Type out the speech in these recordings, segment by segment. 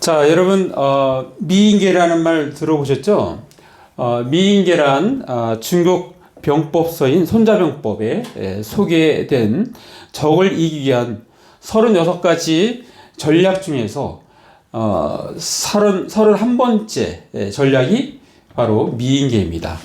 자, 여러분, 미인계라는 말 들어보셨죠? 미인계란 중국 병법서인 손자병법에 소개된 적을 이기기 위한 36가지 전략 중에서 31번째 전략이 바로 미인계입니다.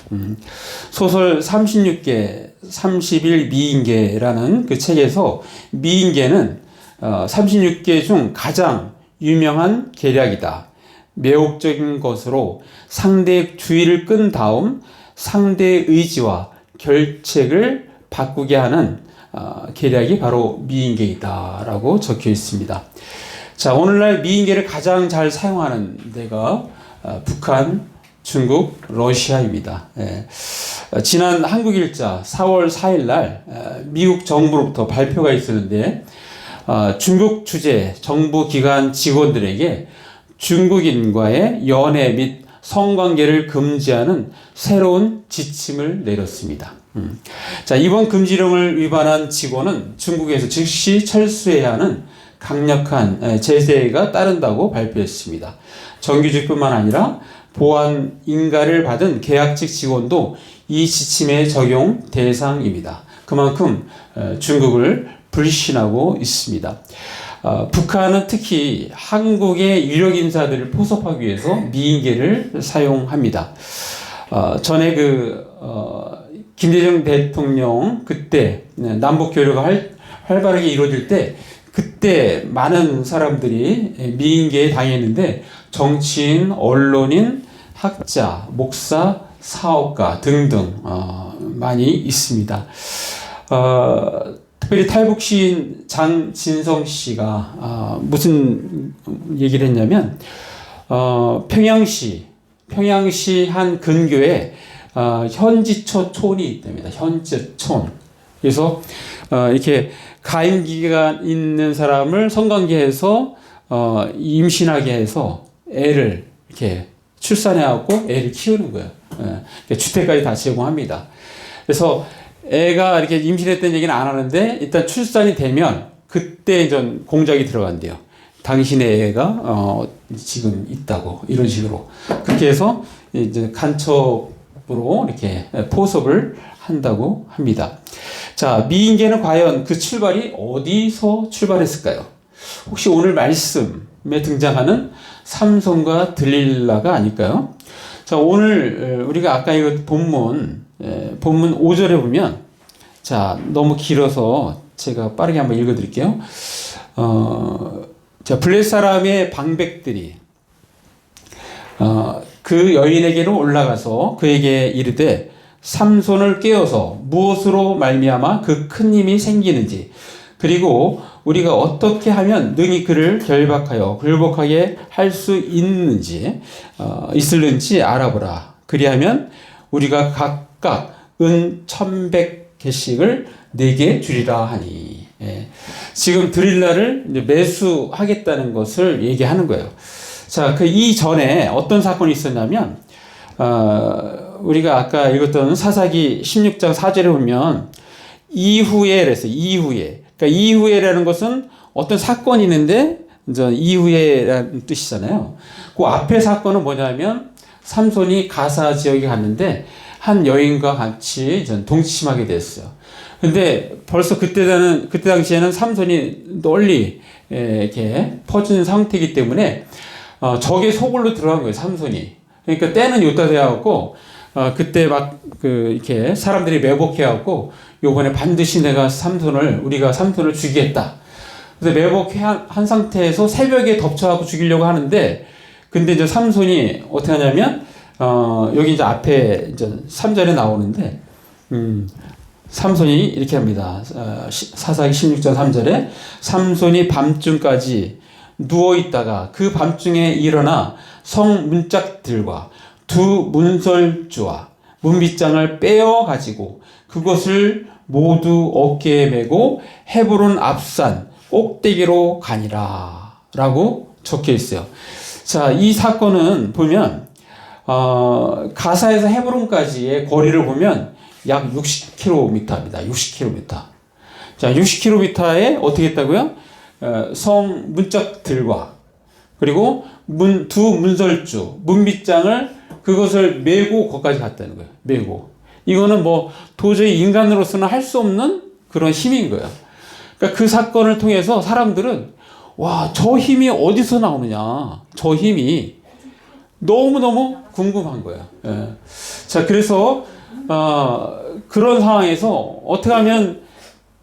소설 36개, 30일 미인계라는 그 책에서 미인계는 36개 중 가장 유명한 계략이다. 매혹적인 것으로 상대의 주의를 끈 다음 상대의 의지와 결책을 바꾸게 하는 계략이 바로 미인계이다 라고 적혀 있습니다. 자, 오늘날 미인계를 가장 잘 사용하는 데가 북한, 중국, 러시아입니다. 지난 한국일자 4월 4일 날 미국 정부로부터 발표가 있었는데 중국 주재 정부기관 직원들에게 중국인과의 연애 및 성관계를 금지하는 새로운 지침을 내렸습니다. 자, 이번 금지령을 위반한 직원은 중국에서 즉시 철수해야 하는 강력한 제재가 따른다고 발표했습니다. 정규직뿐만 아니라 보안 인가를 받은 계약직 직원도 이 지침의 적용 대상입니다. 그만큼 중국을 불신하고 있습니다. 북한은 특히 한국의 유력 인사들을 포섭하기 위해서 미인계를 사용합니다. 전에 김대중 대통령 그때 남북 교류가 활발하게 이루어질 때 그때 많은 사람들이 미인계에 당했는데 정치인, 언론인, 학자, 목사, 사업가 등등 많이 있습니다. 특별히 탈북 시인 장진성 씨가 무슨 얘기를 했냐면 평양시 한 근교에 현지초 촌이 있답니다. 현지촌. 그래서 이렇게 가임기가 있는 사람을 성관계해서 임신하게 해서 애를 이렇게 출산해갖고 애를 키우는 거예요. 주택까지 다 제공합니다. 그래서 애가 이렇게 임신했다는 얘기는 안 하는데 일단 출산이 되면 그때 전 공작이 들어간대요. 당신의 애가 지금 있다고 이런 식으로 그렇게 해서 이제 간첩으로 이렇게 포섭을 한다고 합니다. 자, 미인계는 과연 그 출발이 어디서 출발했을까요? 혹시 오늘 말씀에 등장하는 삼손과 들릴라가 아닐까요? 자, 오늘 우리가 아까 이거 본문 5절에 보면, 자, 너무 길어서 제가 빠르게 한번 읽어 드릴게요. 자, 블레 사람의 방백들이 그 여인에게로 올라가서 그에게 이르되 삼손을 깨워서 무엇으로 말미암아 그 큰 힘이 생기는지, 그리고 우리가 어떻게 하면 능히 그를 결박하여 굴복하게 할 수 있을는지 알아보라. 그리하면 우리가 각각 은 1,100개씩을 내게 주리라 하니. 지금 드릴라를 매수하겠다는 것을 얘기하는 거예요. 자, 그 이전에 어떤 사건이 있었냐면, 우리가 아까 읽었던 사사기 16장 4절에 보면, 이후에 그랬어요. 이후에. 그러니까 이후에라는 것은 어떤 사건이 있는데, 이후에라는 뜻이잖아요. 그 앞에 사건은 뭐냐면, 삼손이 가사 지역에 갔는데, 한 여인과 같이 동침하게 됐어요. 근데 벌써 그때 당시에는 삼손이 널리 이렇게 퍼진 상태이기 때문에 적의 소굴로 들어간 거예요, 삼손이. 그러니까 때는 요따 돼갖고 그때 이렇게 사람들이 매복해갖고 요번에 반드시 우리가 삼손을 죽이겠다. 그래서 매복한 상태에서 새벽에 덮쳐갖고 죽이려고 하는데, 근데 이제 삼손이 어떻게 하냐면 여기 이제 앞에 이제 3절에 나오는데, 삼손이 이렇게 합니다. 사사기 16장 3절에 삼손이 밤중까지 누워있다가 그 밤중에 일어나 성 문짝들과 두 문설주와 문빗장을 빼어 가지고 그것을 모두 어깨에 메고 헤브론 앞산 꼭대기로 가니라 라고 적혀 있어요. 자, 이 사건은 보면 가사에서 헤브론까지의 거리를 보면 약 60km입니다. 60km. 자, 60km에 어떻게 했다고요? 성 문짝들과 그리고 두 문설주, 문빗장을 그것을 메고 거기까지 갔다는 거예요. 메고. 이거는 뭐 도저히 인간으로서는 할 수 없는 그런 힘인 거예요. 그러니까 그 사건을 통해서 사람들은 와, 저 힘이 어디서 나오느냐. 저 힘이 너무너무 궁금한 거예요. 예. 자, 그래서 그런 상황에서 어떻게 하면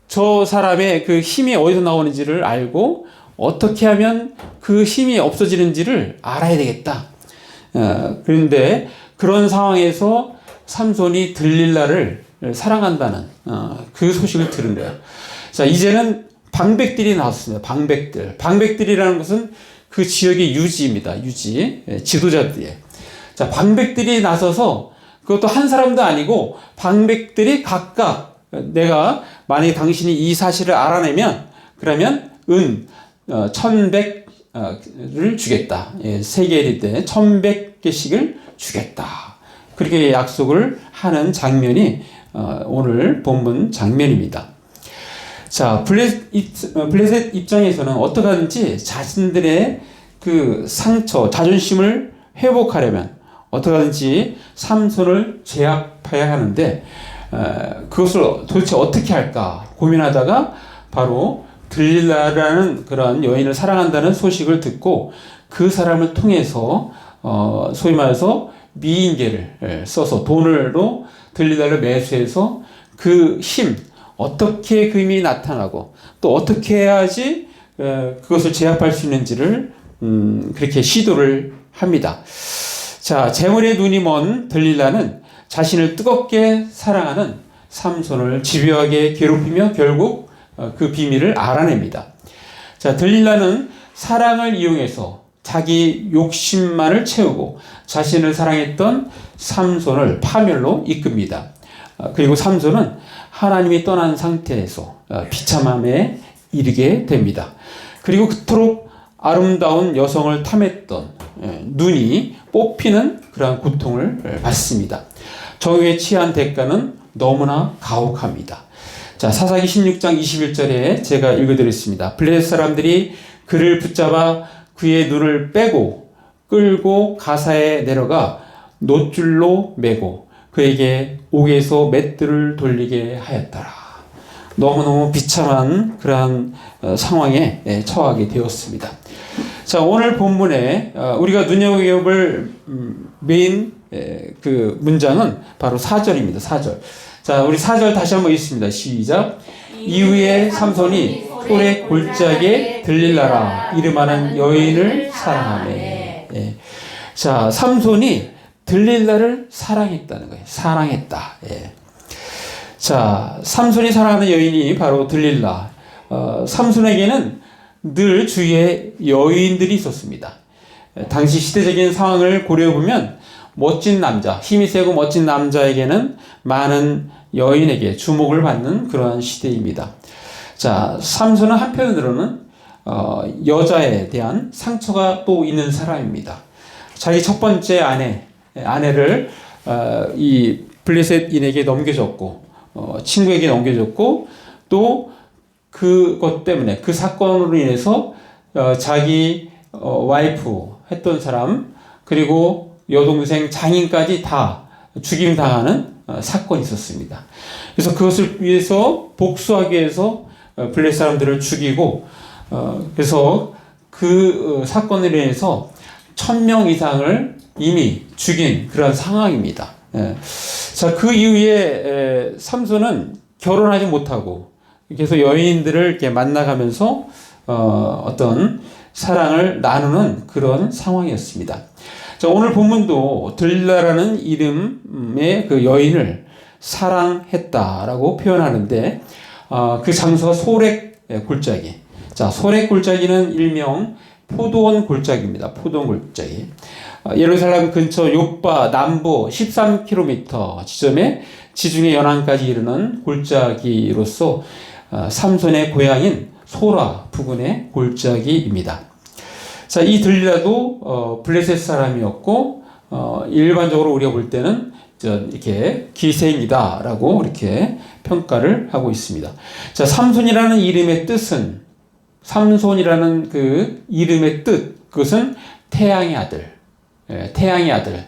저 사람의 그 힘이 어디서 나오는지를 알고 어떻게 하면 그 힘이 없어지는지를 알아야 되겠다. 그런데 그런 상황에서 삼손이 들릴라를 사랑한다는 그 소식을 들은 거예요. 자, 이제는 방백들이 나왔습니다. 방백들. 방백들이라는 것은 그 지역의 유지입니다. 유지. 지도자들이에요. 자, 방백들이 나서서 그것도 한 사람도 아니고 방백들이 각각 내가 만약에 당신이 이 사실을 알아내면 그러면 1100을 주겠다. 세계일 때 1100개씩을 주겠다. 그렇게 약속을 하는 장면이 오늘 본문 장면입니다. 자, 블레셋 입장에서는 어떻게 하든지 자신들의 그 상처, 자존심을 회복하려면 어떻게 하든지 삼손을 제압해야 하는데 그것을 도대체 어떻게 할까 고민하다가 바로 들릴라라는 그런 여인을 사랑한다는 소식을 듣고 그 사람을 통해서 소위 말해서 미인계를 써서 돈으로 들릴라를 매수해서 그 힘, 어떻게 그 힘이 나타나고 또 어떻게 해야지 그것을 제압할 수 있는지를 그렇게 시도를 합니다. 자, 재물에 눈이 먼 들릴라는 자신을 뜨겁게 사랑하는 삼손을 집요하게 괴롭히며 결국 그 비밀을 알아냅니다. 자, 들릴라는 사랑을 이용해서 자기 욕심만을 채우고 자신을 사랑했던 삼손을 파멸로 이끕니다. 그리고 삼손은 하나님이 떠난 상태에서 비참함에 이르게 됩니다. 그리고 그토록 아름다운 여성을 탐했던 눈이 뽑히는 그러한 고통을 받습니다. 정욕에 취한 대가는 너무나 가혹합니다. 자, 사사기 16장 21절에 제가 읽어드렸습니다. 블레셋 사람들이 그를 붙잡아 그의 눈을 빼고 끌고 가사에 내려가 놋줄로 매고 그에게 옥에서 맷들을 돌리게 하였더라. 너무너무 비참한 그러한 상황에 처하게 되었습니다. 자, 오늘 본문에 우리가 눈여겨볼 메인 그 문장은 바로 4절입니다. 4절. 자, 우리 4절 다시 한번 읽습니다. 시작. 이후에 삼손이 소래 골짜기에 들릴라라 이름하는 여인을 사랑하매. 예. 자, 삼손이 들릴라를 사랑했다는 거예요. 사랑했다. 예. 자, 삼손이 사랑하는 여인이 바로 들릴라. 삼손에게는 늘 주위에 여인들이 있었습니다. 당시 시대적인 상황을 고려해보면 멋진 남자, 힘이 세고 멋진 남자에게는 많은 여인에게 주목을 받는 그러한 시대입니다. 자, 삼손은 한편으로는 여자에 대한 상처가 또 있는 사람입니다. 자기 첫 번째 아내를 이 블레셋인에게 넘겨줬고 친구에게 넘겨줬고 또 그것 때문에 그 사건으로 인해서 자기 와이프 했던 사람 그리고 여동생 장인까지 다 죽임당하는 사건이 있었습니다. 그래서 그것을 위해서 복수하기 위해서 블레셋 사람들을 죽이고 그래서 그 사건으로 인해서 1000명 이상을 이미 죽인 그런 상황입니다. 자, 그 이후에 삼손은 결혼하지 못하고 계속 여인들을 이렇게 만나가면서 어떤 사랑을 나누는 그런 상황이었습니다. 자, 오늘 본문도 들릴라라는 이름의 그 여인을 사랑했다라고 표현하는데 그 장소가 소렉 골짜기. 자, 소렉 골짜기는 일명 포도원 골짜기입니다. 포도원 골짜기. 예루살렘 근처 요빠 남부 13km 지점에 지중해 연안까지 이르는 골짜기로서 삼손의 고향인 소라 부근의 골짜기입니다. 자, 이 들릴라도 블레셋 사람이었고 일반적으로 우리가 볼 때는 이렇게 기생이다라고 이렇게 평가를 하고 있습니다. 자, 삼손이라는 이름의 뜻은 삼손이라는 그 이름의 뜻 그것은 태양의 아들, 태양의 아들,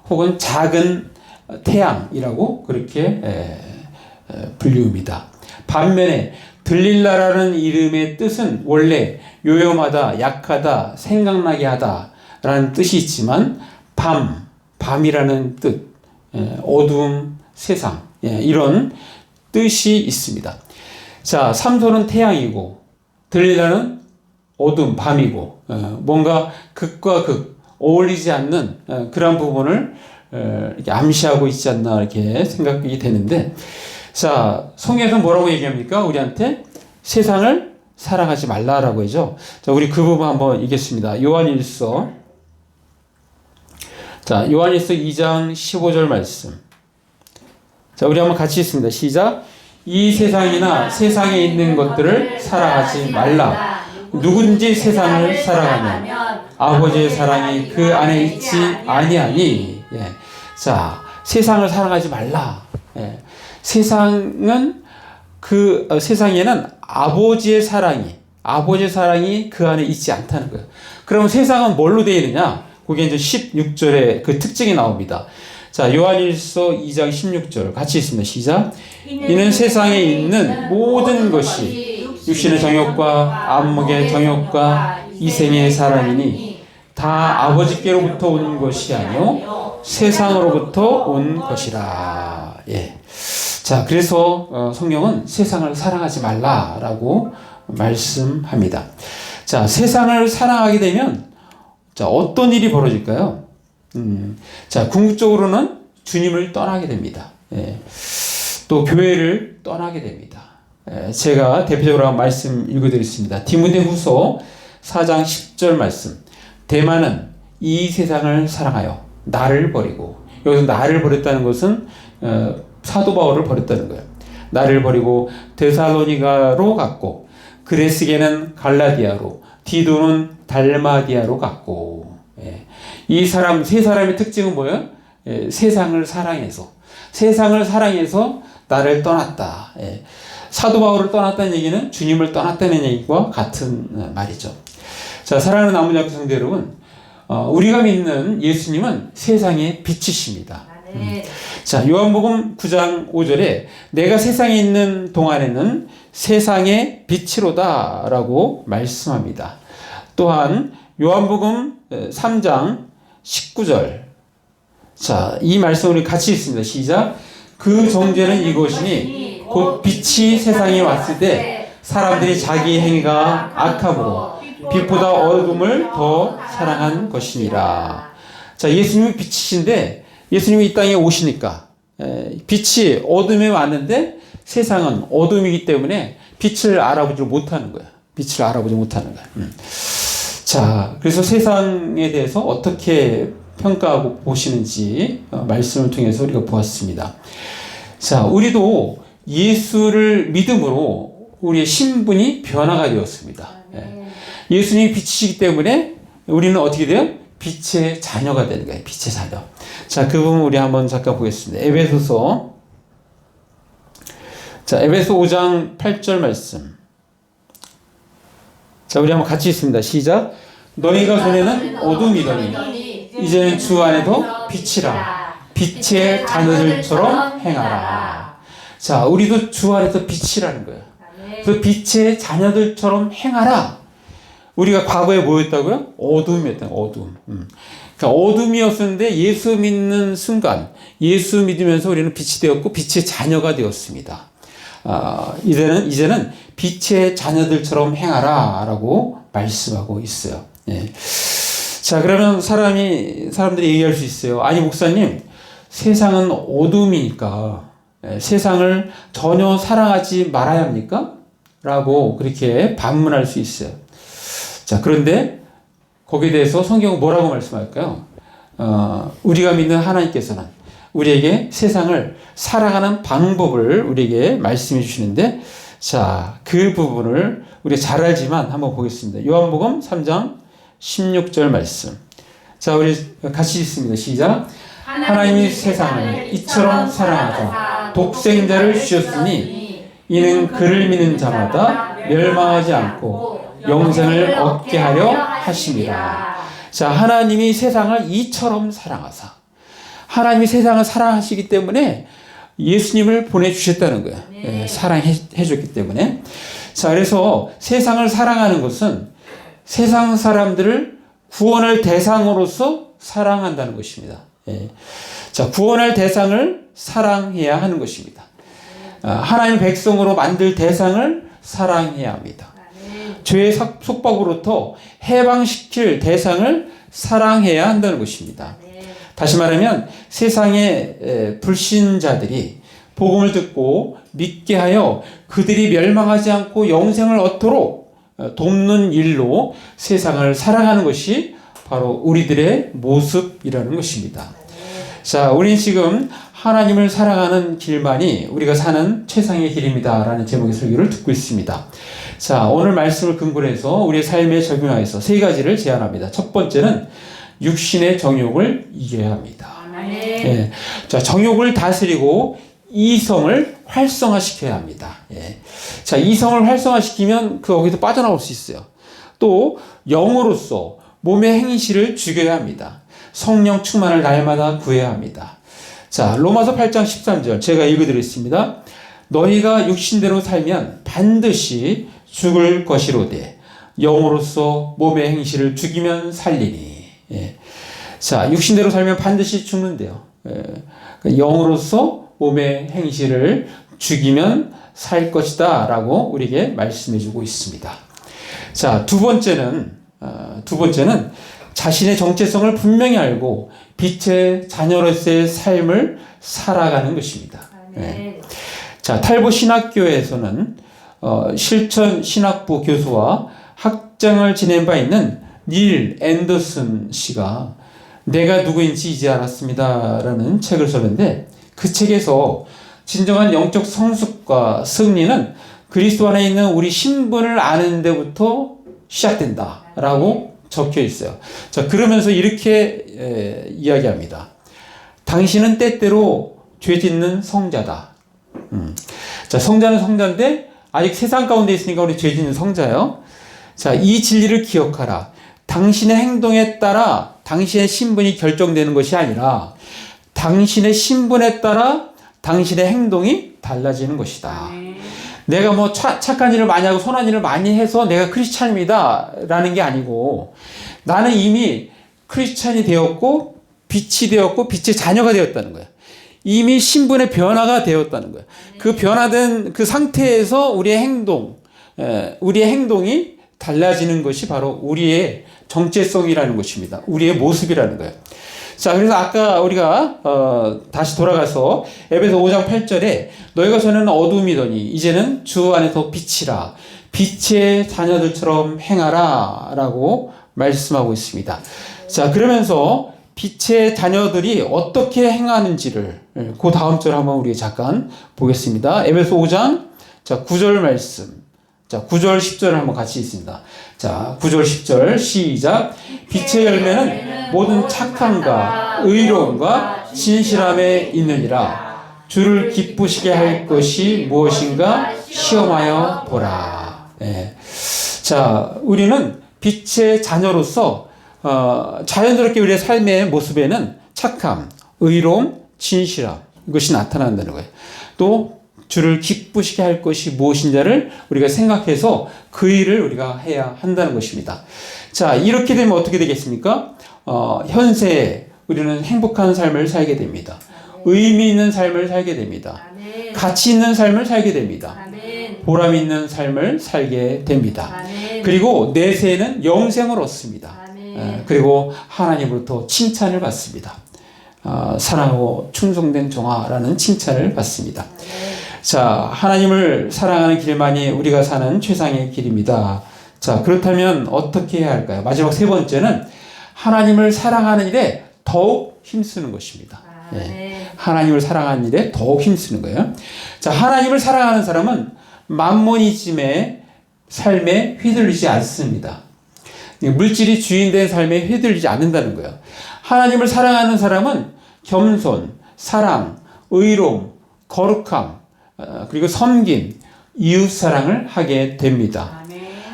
혹은 작은 태양이라고 그렇게 불리웁니다. 반면에 들릴라라는 이름의 뜻은 원래 요염하다, 약하다, 생각나게 하다라는 뜻이 있지만 밤이라는 뜻, 어두움, 세상, 이런 뜻이 있습니다. 자, 삼손은 태양이고 들릴라는 어둠, 밤이고, 뭔가 극과 극, 어울리지 않는 그런 부분을 이렇게 암시하고 있지 않나 이렇게 생각이 되는데, 자, 성경에서 뭐라고 얘기합니까? 우리한테 세상을 사랑하지 말라라고 하죠. 자, 우리 그 부분 한번 읽겠습니다. 요한일서 2장 15절 말씀. 자, 우리 한번 같이 읽습니다. 시작. 이 세상이나 세상에 있는 것들을 사랑하지 말라. 누구든지 세상을 사랑하면 아버지의 사랑이 그 안에 있지 아니하니. 자, 세상을 사랑하지 말라. 세상은 세상에는 아버지의 사랑이 그 안에 있지 않다는 거예요. 그러면 세상은 뭘로 되어 있느냐? 그게 이제 16절에 그 특징이 나옵니다. 자, 요한일서 2장 16절 같이 읽습니다. 시작. 이는 세상에 있는 모든 것이 육신의 정욕과 안목의 정욕과 이생의 사랑이니 다 아버지께로부터 온 것이 아니요 세상으로부터 온 것이라. 자, 그래서 성경은 세상을 사랑하지 말라라고 말씀합니다. 자, 세상을 사랑하게 되면 자, 어떤 일이 벌어질까요? 자, 궁극적으로는 주님을 떠나게 됩니다. 또 교회를 떠나게 됩니다. 제가 대표적으로 한 말씀 읽어드리겠습니다. 디모데후서 4장 10절 말씀. 대만은 이 세상을 사랑하여 나를 버리고, 여기서 나를 버렸다는 것은 사도 바울을 버렸다는 거예요. 나를 버리고 데살로니가로 갔고, 그레스게는 갈라디아로, 디도는 달마디아로 갔고. 이 세 사람의 특징은 뭐예요? 세상을 사랑해서 나를 떠났다. 사도 바울을 떠났다는 얘기는 주님을 떠났다는 얘기와 같은 말이죠. 자, 사랑하는 나무자크 성도 여러분, 우리가 믿는 예수님은 세상의 빛이십니다. 자, 요한복음 9장 5절에 내가 세상에 있는 동안에는 세상의 빛이로다 라고 말씀합니다. 또한 요한복음 3장 19절. 자, 이 말씀을 우리 같이 읽습니다. 시작. 그 정죄는 이것이니 곧 빛이 세상에 왔을 때 사람들이 자기 행위가 악함으로 빛보다 어둠을 더 사랑한 것이니라. 자, 예수님이 빛이신데 예수님이 이 땅에 오시니까 빛이 어둠에 왔는데 세상은 어둠이기 때문에 빛을 알아보지 못하는 거야. 자, 그래서 세상에 대해서 어떻게 평가하고 보시는지 말씀을 통해서 우리가 보았습니다. 자, 우리도 예수를 믿음으로 우리의 신분이 변화가 되었습니다. 예수님이 빛이시기 때문에 우리는 어떻게 돼요? 빛의 자녀가 되는 거예요. 빛의 자녀. 자, 그 부분 우리 한번 잠깐 보겠습니다. 에베소서 5장 8절 말씀. 자, 우리 한번 같이 읽습니다. 시작. 너희가 전에는 어둠이더니 이제는 주 안에도 빛이라. 빛의 자녀들처럼 행하라. 자, 우리도 주 안에서 빛이라는 거예요. 그래서 빛의 자녀들처럼 행하라. 우리가 과거에 뭐였다고요? 어둠이었다는 어둠. 그러니까 어둠이었었는데 예수 믿는 순간, 예수 믿으면서 우리는 빛이 되었고 빛의 자녀가 되었습니다. 이제는 빛의 자녀들처럼 행하라라고 말씀하고 있어요. 자, 그러면 사람들이 얘기할 수 있어요. 아니, 목사님, 세상은 어둠이니까 세상을 전혀 사랑하지 말아야 합니까? 라고 그렇게 반문할 수 있어요. 자, 그런데 거기에 대해서 성경은 뭐라고 말씀할까요? 우리가 믿는 하나님께서는 우리에게 세상을 사랑하는 방법을 우리에게 말씀해 주시는데, 자, 그 부분을 우리가 잘 알지만 한번 보겠습니다. 요한복음 3장 16절 말씀. 자, 우리 같이 읽습니다. 시작. 하나님이 세상을 이처럼 사랑하사 독생자를 주셨으니 이는 그를 믿는 자마다 멸망하지 않고 영생을 얻게 하려 하심이라. 자, 하나님이 세상을 이처럼 사랑하사. 하나님이 세상을 사랑하시기 때문에 예수님을 보내주셨다는 거예요. 예, 사랑해 줬기 때문에. 자, 그래서 세상을 사랑하는 것은 세상 사람들을 구원할 대상으로서 사랑한다는 것입니다. 예. 자, 구원할 대상을 사랑해야 하는 것입니다. 하나님 백성으로 만들 대상을 사랑해야 합니다. 죄의 속박으로부터 해방시킬 대상을 사랑해야 한다는 것입니다. 다시 말하면 세상의 불신자들이 복음을 듣고 믿게 하여 그들이 멸망하지 않고 영생을 얻도록 돕는 일로 세상을 사랑하는 것이 바로 우리들의 모습이라는 것입니다. 자, 우리는 지금 하나님을 사랑하는 길만이 우리가 사는 최상의 길입니다 라는 제목의 설교를 듣고 있습니다. 자, 오늘 말씀을 근거로 해서 우리의 삶에 적용하여서 세 가지를 제안합니다. 첫 번째는 육신의 정욕을 이겨야 합니다. 예. 자, 정욕을 다스리고 이성을 활성화시켜야 합니다. 예. 자, 이성을 활성화시키면 거기서 빠져나올 수 있어요. 또 영으로서 몸의 행실을 죽여야 합니다. 성령 충만을 날마다 구해야 합니다. 자, 로마서 8장 13절 제가 읽어드리겠습니다. 너희가 육신대로 살면 반드시 죽을 것이로되 영으로서 몸의 행실을 죽이면 살리니. 예. 자, 육신대로 살면 반드시 죽는데요. 예. 영으로서 몸의 행실을 죽이면 살 것이다 라고 우리에게 말씀해 주고 있습니다. 자, 두 번째는 자신의 정체성을 분명히 알고 빛의 자녀로서의 삶을 살아가는 것입니다. 예. 자, 탈보 신학교에서는 실천 신학부 교수와 학장을 지낸 바 있는 닐 앤더슨 씨가 내가 누구인지 이제 알았습니다 라는 책을 썼는데, 그 책에서 진정한 영적 성숙과 승리는 그리스도 안에 있는 우리 신분을 아는 데부터 시작된다 라고 적혀 있어요. 자, 그러면서 이렇게 이야기합니다. 당신은 때때로 죄 짓는 성자다. 자, 성자는 성자인데 아직 세상 가운데 있으니까 우리 죄 짓는 성자예요. 자, 이 진리를 기억하라. 당신의 행동에 따라 당신의 신분이 결정되는 것이 아니라 당신의 신분에 따라 당신의 행동이 달라지는 것이다. 내가 뭐 착한 일을 많이 하고 선한 일을 많이 해서 내가 크리스찬입니다 라는 게 아니고, 나는 이미 크리스찬이 되었고 빛이 되었고 빛의 자녀가 되었다는 거야. 이미 신분의 변화가 되었다는 거야. 그 변화된 그 상태에서 우리의 행동이 달라지는 것이 바로 우리의 정체성이라는 것입니다. 우리의 모습이라는 거예요. 자, 그래서 아까 우리가 다시 돌아가서 에베소 5장 8절에 너희가 전에는 어둠이더니 이제는 주 안에서 빛이라, 빛의 자녀들처럼 행하라 라고 말씀하고 있습니다. 자, 그러면서 빛의 자녀들이 어떻게 행하는지를 그 다음 절 한번 우리 잠깐 보겠습니다. 에베소 5장 자 9절 말씀. 자, 9절 10절을 한번 같이 읽습니다. 자, 9절 10절 시작. 빛의 열매는 모든 착함과 의로움과 진실함에 있느니라. 주를 기쁘시게 할 것이 무엇인가 시험하여 보라. 예. 자, 우리는 빛의 자녀로서 자연스럽게 우리의 삶의 모습에는 착함, 의로움, 진실함 이것이 나타난다는 거예요. 또 주를 기쁘시게 할 것이 무엇인지를 우리가 생각해서 그 일을 우리가 해야 한다는 것입니다. 자, 이렇게 되면 어떻게 되겠습니까? 현세에 우리는 행복한 삶을 살게 됩니다. 의미 있는 삶을 살게 됩니다. 가치 있는 삶을 살게 됩니다. 보람 있는 삶을 살게 됩니다. 그리고 내세에는 영생을 얻습니다. 그리고 하나님으로부터 칭찬을 받습니다. 사랑하고 충성된 종아라는 칭찬을 받습니다. 자, 하나님을 사랑하는 길만이 우리가 사는 최상의 길입니다. 자, 그렇다면 어떻게 해야 할까요? 마지막 세 번째는 하나님을 사랑하는 일에 더욱 힘쓰는 것입니다. 예. 하나님을 사랑하는 일에 더욱 힘쓰는 거예요. 자, 하나님을 사랑하는 사람은 만모니즘의 삶에 휘둘리지 않습니다. 물질이 주인된 삶에 휘둘리지 않는다는 거예요. 하나님을 사랑하는 사람은 겸손, 사랑, 의로움, 거룩함, 그리고 섬김, 이웃사랑을 하게 됩니다.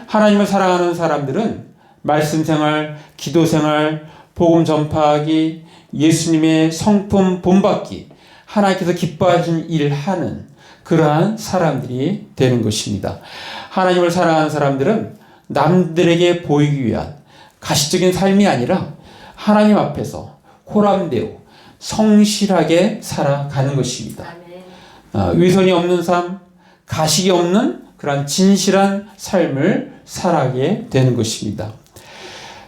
하나님을 사랑하는 사람들은 말씀 생활, 기도 생활, 복음 전파하기, 예수님의 성품 본받기, 하나님께서 기뻐하신 일을 하는 그러한 사람들이 되는 것입니다. 하나님을 사랑하는 사람들은 남들에게 보이기 위한 가시적인 삶이 아니라 하나님 앞에서 호람대로 성실하게 살아가는 것입니다. 위선이 없는 삶, 가식이 없는 그런 진실한 삶을 살아가게 되는 것입니다.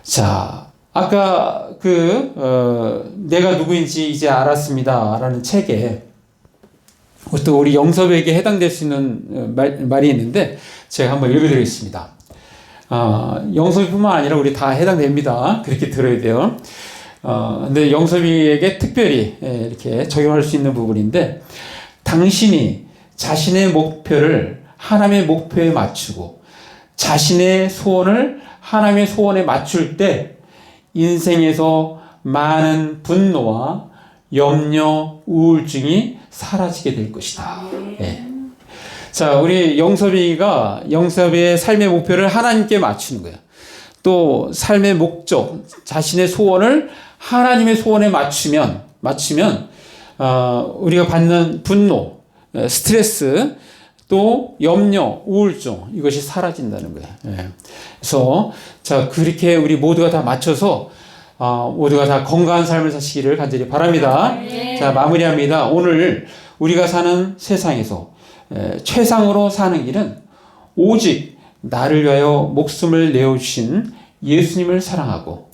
자, 아까 내가 누구인지 이제 알았습니다 라는 책에 또 우리 영섭에게 해당될 수 있는 말이 있는데 제가 한번 읽어드리겠습니다. 영섭이뿐만 아니라 우리 다 해당됩니다. 그렇게 들어야 돼요. 근데 영섭이에게 특별히 이렇게 적용할 수 있는 부분인데, 당신이 자신의 목표를 하나님의 목표에 맞추고 자신의 소원을 하나님의 소원에 맞출 때 인생에서 많은 분노와 염려, 우울증이 사라지게 될 것이다. 네. 자, 우리 영섭이의 삶의 목표를 하나님께 맞추는 거예요. 또 삶의 목적, 자신의 소원을 하나님의 소원에 맞추면 우리가 받는 분노, 스트레스, 또 염려, 우울증, 이것이 사라진다는 거예요. 예. 그래서 자, 그렇게 우리 모두가 다 맞춰서 모두가 다 건강한 삶을 사시기를 간절히 바랍니다. 자, 마무리합니다. 오늘 우리가 사는 세상에서 최상으로 사는 길은 오직 나를 위하여 목숨을 내어주신 예수님을 사랑하고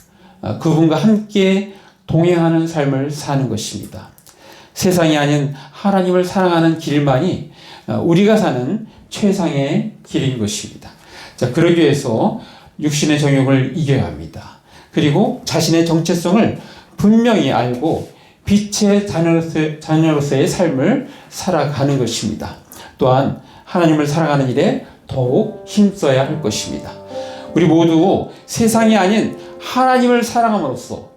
그분과 함께 동행하는 삶을 사는 것입니다. 세상이 아닌 하나님을 사랑하는 길만이 우리가 사는 최상의 길인 것입니다. 자, 그러기 위해서 육신의 정욕을 이겨야 합니다. 그리고 자신의 정체성을 분명히 알고 빛의 자녀로서의 삶을 살아가는 것입니다. 또한 하나님을 사랑하는 일에 더욱 힘써야 할 것입니다. 우리 모두 세상이 아닌 하나님을 사랑함으로써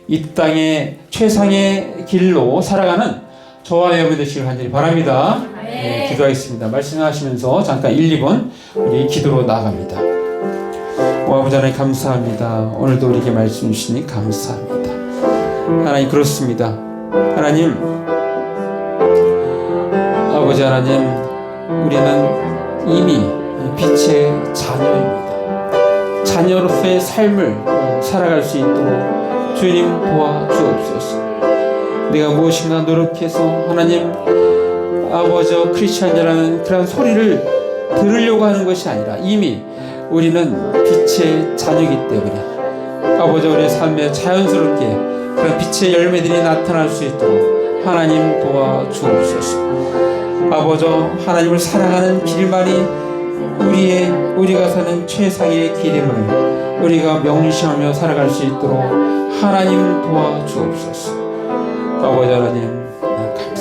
이 땅의 최상의 길로 살아가는 저와 여러분 되시길 간절히 바랍니다. 네, 기도하겠습니다. 말씀하시면서 잠깐 1, 2분 우리 기도로 나아갑니다. 아버지 하나님 감사합니다. 오늘도 우리에게 말씀 주시니 감사합니다. 하나님 그렇습니다. 하나님, 아버지 하나님, 우리는 이미 빛의 자녀입니다. 자녀로서의 삶을 살아갈 수 있도록 주님 도와주옵소서. 내가 무엇인가 노력해서 하나님 아버지 크리스찬이라는 그런 소리를 들으려고 하는 것이 아니라 이미 우리는 빛의 자녀이기 때문에 아버지 우리의 삶에 자연스럽게 그런 빛의 열매들이 나타날 수 있도록 하나님 도와주옵소서. 아버지 하나님을 사랑하는 길만이 우리가 사는 최상의 길임을 우리가 명심하며 살아갈 수 있도록 하나님 도와주옵소서. 아버지 하나님 감사합니다.